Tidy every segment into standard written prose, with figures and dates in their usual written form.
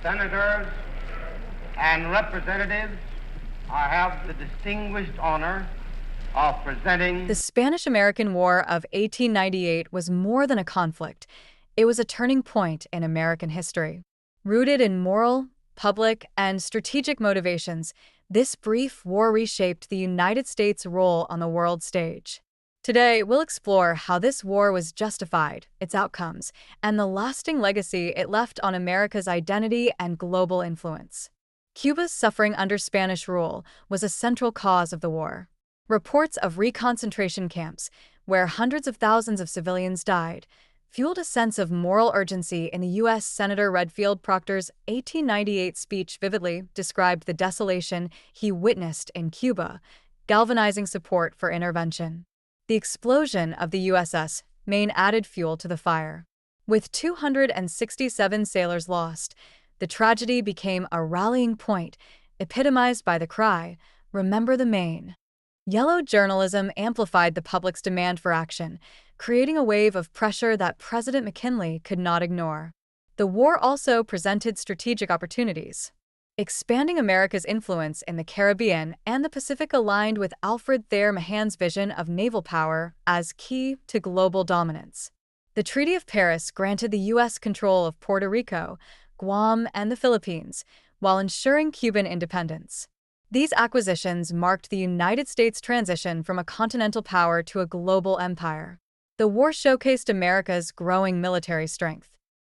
senators, and representatives, I have the distinguished honor of presenting. The Spanish-American War of 1898 was more than a conflict. It was a turning point in American history. Rooted in moral, public, and strategic motivations, this brief war reshaped the United States' role on the world stage. Today, we'll explore how this war was justified, its outcomes, and the lasting legacy it left on America's identity and global influence. Cuba's suffering under Spanish rule was a central cause of the war. Reports of reconcentration camps, where hundreds of thousands of civilians died, fueled a sense of moral urgency in the U.S. Senator Redfield Proctor's 1898 speech vividly described the desolation he witnessed in Cuba, galvanizing support for intervention. The explosion of the USS Maine added fuel to the fire. With 267 sailors lost, the tragedy became a rallying point, epitomized by the cry, "Remember the Maine." Yellow journalism amplified the public's demand for action, creating a wave of pressure that President McKinley could not ignore. The war also presented strategic opportunities. Expanding America's influence in the Caribbean and the Pacific aligned with Alfred Thayer Mahan's vision of naval power as key to global dominance. The Treaty of Paris granted the U.S. control of Puerto Rico, Guam, and the Philippines, while ensuring Cuban independence. These acquisitions marked the United States' transition from a continental power to a global empire. The war showcased America's growing military strength.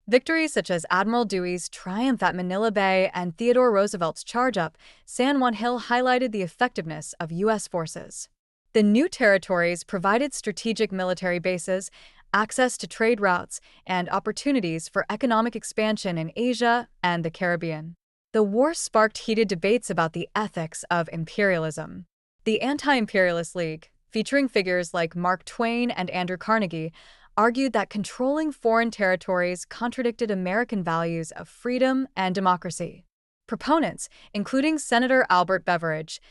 Victories such as Admiral Dewey's triumph at Manila Bay and Theodore Roosevelt's charge up San Juan Hill highlighted the effectiveness of U.S. forces. The new territories provided strategic military bases, access to trade routes, and opportunities for economic expansion in Asia and the Caribbean. The war sparked heated debates about the ethics of imperialism. The Anti-Imperialist League, featuring figures like Mark Twain and Andrew Carnegie, argued that controlling foreign territories contradicted American values of freedom and democracy. Proponents, including Senator Albert Beveridge,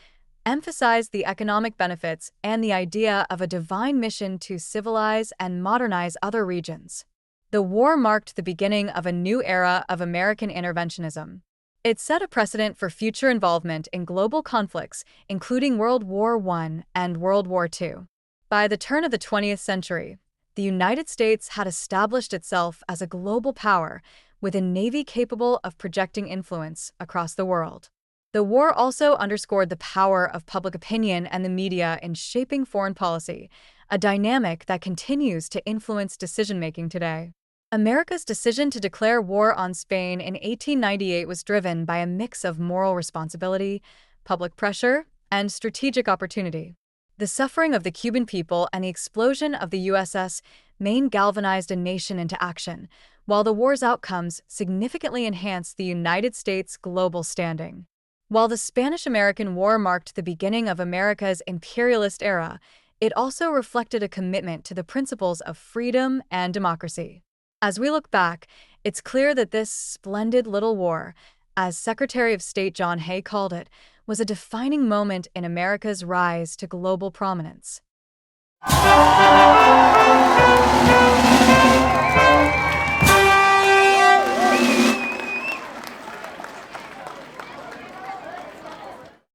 emphasized the economic benefits and the idea of a divine mission to civilize and modernize other regions. The war marked the beginning of a new era of American interventionism. It set a precedent for future involvement in global conflicts, including World War I and World War II. By the turn of the 20th century, the United States had established itself as a global power with a navy capable of projecting influence across the world. The war also underscored the power of public opinion and the media in shaping foreign policy, a dynamic that continues to influence decision-making today. America's decision to declare war on Spain in 1898 was driven by a mix of moral responsibility, public pressure, and strategic opportunity. The suffering of the Cuban people and the explosion of the USS Maine galvanized a nation into action, while the war's outcomes significantly enhanced the United States' global standing. While the Spanish-American War marked the beginning of America's imperialist era, it also reflected a commitment to the principles of freedom and democracy. As we look back, it's clear that this splendid little war, as Secretary of State John Hay called it, was a defining moment in America's rise to global prominence.